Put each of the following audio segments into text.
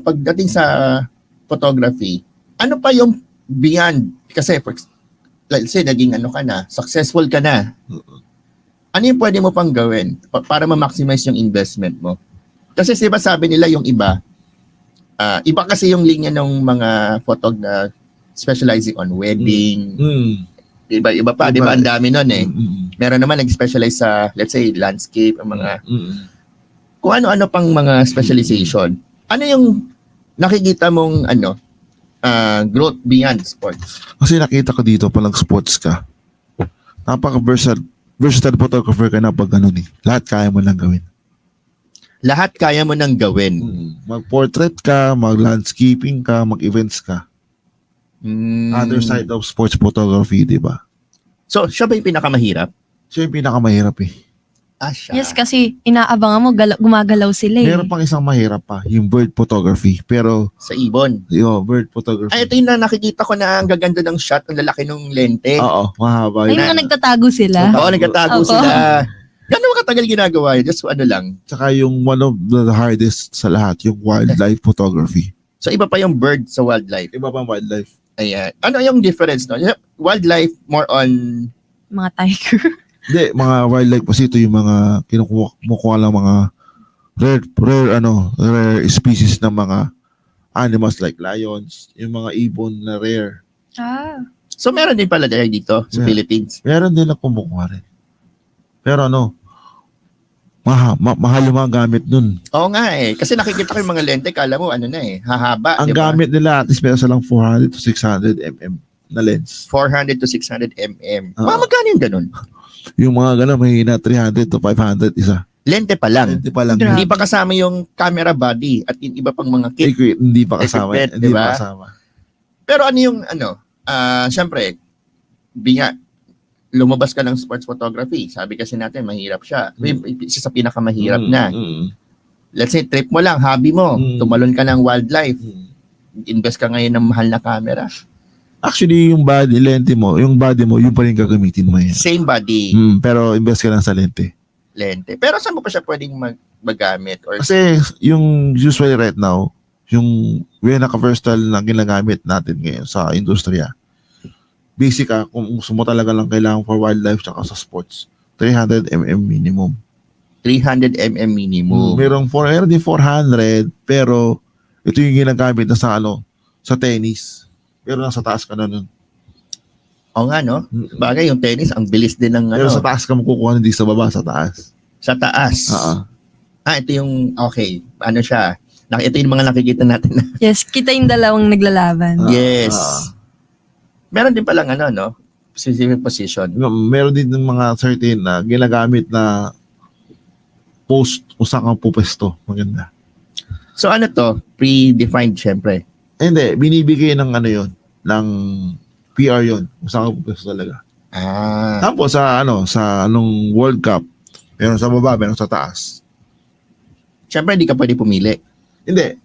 pagdating sa photography, ano pa yung beyond? Kasi, let's say, naging ano ka na, successful ka na. Ano yung pwede mo pang gawin para ma-maximize yung investment mo? Kasi diba sabi nila yung iba, iba kasi yung linya ng mga photog na specializing on wedding. Iba pa, di ba? Ang dami nun eh. Meron naman nag-specialize sa, let's say, landscape, ang mga, kung ano-ano pang mga specialization. Ano yung nakikita mong, growth beyond sports? Kasi nakita ko dito, pag sports ka, napaka-versatile photographer ka na pag ganun eh. Lahat kaya mo lang gawin. Lahat kaya mo nang gawin. Mag-portrait ka, mag-landscaping ka, mag-events ka. Other side of sports photography, di ba? So, siya ba yung pinakamahirap? Siya yung pinakamahirap eh. Siya. Yes, kasi inaabangan mo, gumagalaw sila eh. Meron pang isang mahirap pa, yung bird photography. Pero, Sa ibon. bird photography. Ay, ito yung nakikita ko na ang gaganda ng shot, ang lalaki ng lente. Oo, mahaba Ay, yun. mga nagtatago sila. Oo, nagtatago Opo. sila. Gano'n katagal ginagawa yun? Just ano lang. Tsaka yung one of the hardest sa lahat, yung wildlife photography. So, iba pa yung bird sa wildlife. Iba pang wildlife. Ayan. Ano yung difference, no? Wildlife, more on... Mga tiger. Hindi, mga wildlife kasi ito yung mga kinukuha lang mga rare species ng mga animals like lions, yung mga ibon na rare. So, meron din pala dito sa Yeah. Philippines. Meron din na kumukuha rin. Pero mahal yung mga gamit nun. Oo nga eh. Kasi nakikita ko yung mga lente, kala mo hahaba. Ang diba? gamit nila at least meron silang 400 to 600 mm na lens. 400 to 600 mm. Oo. Magkano yung ganun? Yung mga gano'n, mahina 300 to 500 isa. Lente pa lang. Hindi pa lang. Grabe. Hindi pa kasama yung camera body at yung iba pang mga kit. Hindi pa kasama. Equipment, Hindi diba? pa kasama. Pero ano yung syempre, lumabas ka ng sports photography. Sabi kasi natin, mahirap siya. Isa sa pinakamahirap na. Let's say, trip mo lang, hobby mo. Tumalon ka ng wildlife. Invest ka ngayon ng mahal na camera. Actually, yung body mo, yung pa rin gagamitin mo yan. Same body, Pero invest ka lang sa lente. lente. Pero saan mo pa siya pwedeng magamit? Or Kasi yung usually right now, yung naka-versatile na ginagamit natin ngayon sa industriya, basic kung gusto mo talaga lang kailangan for wildlife tsaka sa sports, 300 mm minimum. 300 mm minimum. Meron din 400, pero ito yung ginagamit na sa tennis. Pero nasa taas ka na nun. Oo nga, no? Bagay, yung tennis, ang bilis din ng Pero sa taas ka makukuha, hindi sa baba, sa taas. sa taas. Oo. Ito yung, okay, ano siya? Ito yung mga nakikita natin. Yes, kita yung dalawang naglalaban. Yes. Meron din palang no? Specific position. Meron din ng mga certain na ginagamit na post kung saan kang pupesto. Maganda. So ano to? Predefined, syempre. Hindi, binibigay ng yun, ng PR yun, kung saan kang pupesto talaga. Tapos sa anong World Cup, meron sa baba, meron sa taas. Syempre, hindi ka pwede pumili. Hindi.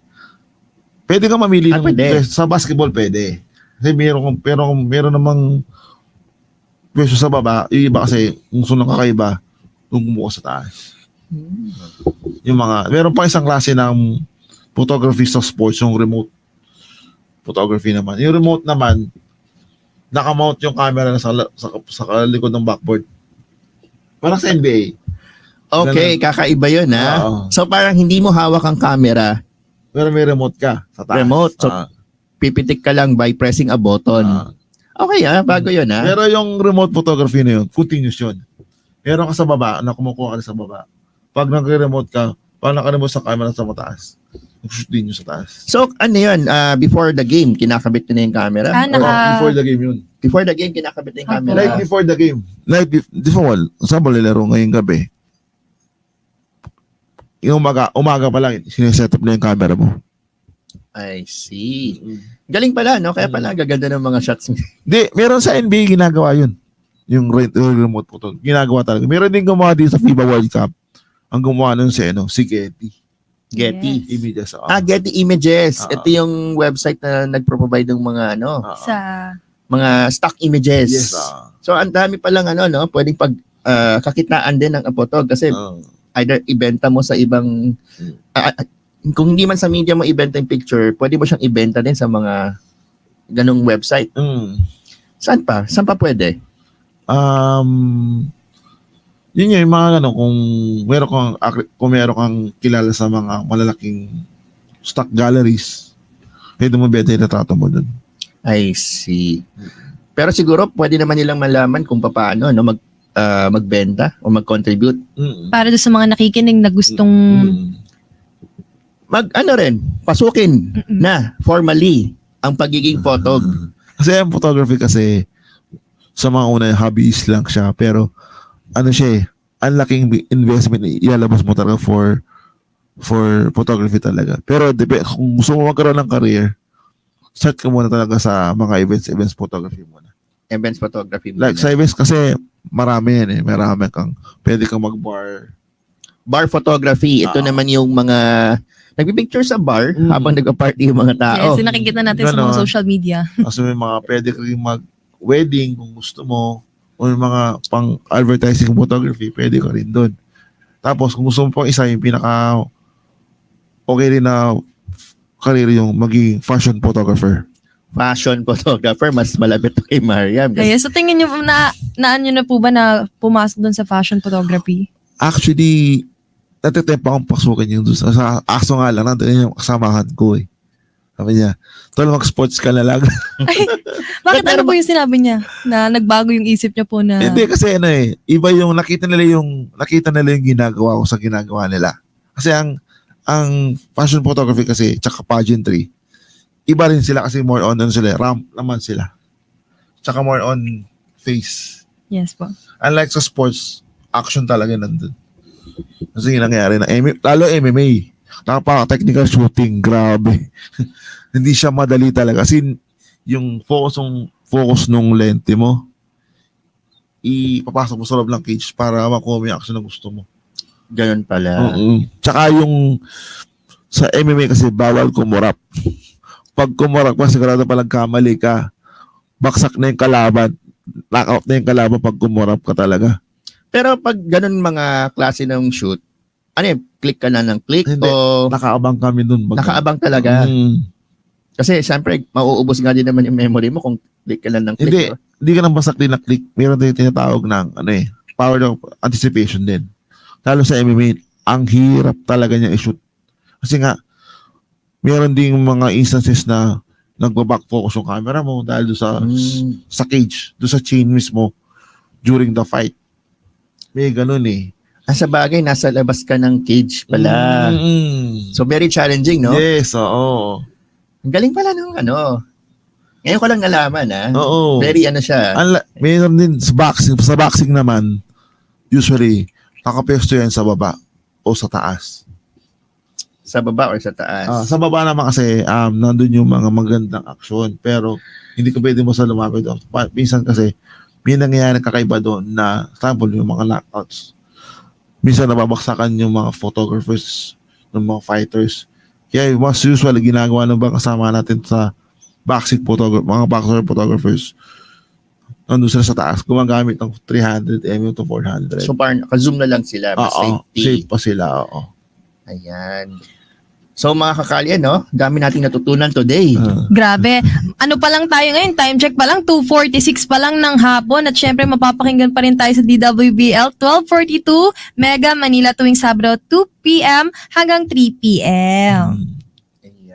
Pwede ka mamili ng pwede. sa basketball pwede. Kasi meron namang pwesto sa baba, yung iba kasi kung sunang kakaiba, kung kumuha sa taas. Yung meron pa isang klase ng photography sa sports, yung remote photography naman. Yung remote naman, nakamount yung camera na sa likod ng backboard. Parang sa NBA. Okay, kakaiba yun, ha? Oo. So parang hindi mo hawak ang camera, Pero may remote ka sa taas. Remote. So, pipitik ka lang by pressing a button. Okay, bago yun, ha? Pero yung remote photography na yun, continuous yun. Meron ka sa baba, na kumukuha ka sa baba. Pag nag-remote ka, pag naka-remote sa camera sa mataas, mag-shoot din yun sa taas. So, ano yun? Before the game, kinakabit na yung camera? Before the game yun. Before the game, kinakabit na yung camera? Like before the game. Like before, example, nilaro ngayong gabi. Yung umaga pa lang, sineset up na yung camera mo. I see. Galing pala, no? Kaya pala, gaganda ng mga shots. Di, meron sa NBA ginagawa yun. Yung remote photo. Ginagawa talaga. Meron din gumawa din sa FIBA World Cup. Ang gumawa nun si Getty. Getty. Yes. Images. Getty Images. Ito yung website na nagpro-provide ng mga Sa mga stock images. Yes. So, ang dami palang no? Pwedeng kakitaan din ng photog kasi either ibenta mo sa ibang kung hindi man sa media mo ibenta yung picture, pwede mo siyang ibenta din sa mga ganong website. Saan pa? Saan pa pwede? Yun yung mga kung meron kang kilala sa mga malalaking stock galleries, pwede mo benta yung retrato mo dun. I see. Pero siguro pwede naman nilang malaman kung paano magbenta o mag-contribute. Para doon sa mga nakikinig na gustong Pasukin na formally ang pagiging photog. Kasi ang photography kasi sa mga una hobbies lang siya, pero ang laking investment ilalabas mo talaga for photography talaga. Pero kung gusto mo magkaroon ng career, start ka muna talaga sa mga events photography muna. Events photography. Like sa events kasi marami yan marami pwede kang mag-bar. Bar photography. Ito naman yung mga nagpipicture sa bar habang nag-party yung mga tao. Yes, nakikita natin sa mga social media. Kasi may mga pwede kang mag-wedding kung gusto mo, o yung mga pang-advertising photography, pwede ka rin doon. Tapos kung gusto mo pang isa, yung pinaka okay rin na career yung maging fashion photographer. Fashion photographer, mas malapit kay Mariam. Kaya sa tingin nyo, naan nyo na po ba na pumasok doon sa fashion photography? Actually, natitempa akong pasukin yung doon. Sa aso nga lang, nandun yung kasamahan ko eh. Sabi niya, tol, mag-sports ka na lang. Bakit ano po yung sinabi niya? Na nagbago yung isip niya po na... Hindi, kasi iba yung nakita nila yung ginagawa ko sa ginagawa nila. Kasi ang fashion photography kasi, tsaka pageantry, iba rin sila kasi more on ramp naman sila. Tsaka more on face. Yes po. Unlike sa sports, action talaga nandun. Kasi yung nangyari na lalo MMA, napaka-technical shooting, grabe. Hindi siya madali talaga. Kasi yung focus nung lente mo, ipapasok mo sa loob ng cage para makuha mo yung action na gusto mo. Ganun pala. Tsaka yung sa MMA kasi bawal kumurap. Pag kumurap ka, sigurado palang kamali ka, baksak na yung kalaban, knockout na yung kalaban pag kumurap ka talaga. Pero pag ganun mga klase ng shoot, click ka na ng click Hindi. o Nakaabang kami dun. nakaabang talaga? Kasi siyempre, mauubos nga din naman yung memory mo kung click ka lang ng click. Hindi ka nang basta click na click. Meron tayong tinatawag ng power of anticipation din. Lalo sa MMA, ang hirap talaga niya i-shoot. Kasi nga, meron ding mga instances na nagbaback focus yung camera mo dahil doon sa cage, doon sa chain mismo during the fight. May ganun eh. Sa bagay, nasa labas ka ng cage pala. So, very challenging, no? Yes, oo. Ang galing pala nung Ngayon ko lang nalaman, Oo. Very siya. Mayroon din sa boxing. Sa boxing naman, usually, nakapesto yan sa baba o sa taas. Sa baba or sa taas? Sa baba naman kasi, nandun yung mga magandang aksyon. Pero, hindi ka pwede mo sa lumapit doon. Minsan kasi, may nangyayari kakaiba doon na, sample, yung mga knockouts. Minsan nababaksakan yung mga photographers, ng mga fighters. Kaya mas usually ginagawa ng ba kasama natin sa mga boxer photographers, nandun sila sa taas, gumagamit ng 300 mm to 400. So, parang naka-zoom na lang sila. Safety. Safe pa sila, oo. Ayan. So, mga kakalya, dami nating natutunan today. Grabe. Ano pa lang tayo ngayon? Time check pa lang. 2:46 pa lang ng hapon. At syempre, mapapakinggan pa rin tayo sa DWBL 12:42 Mega Manila tuwing Sabado 2 p.m. hanggang 3 p.m.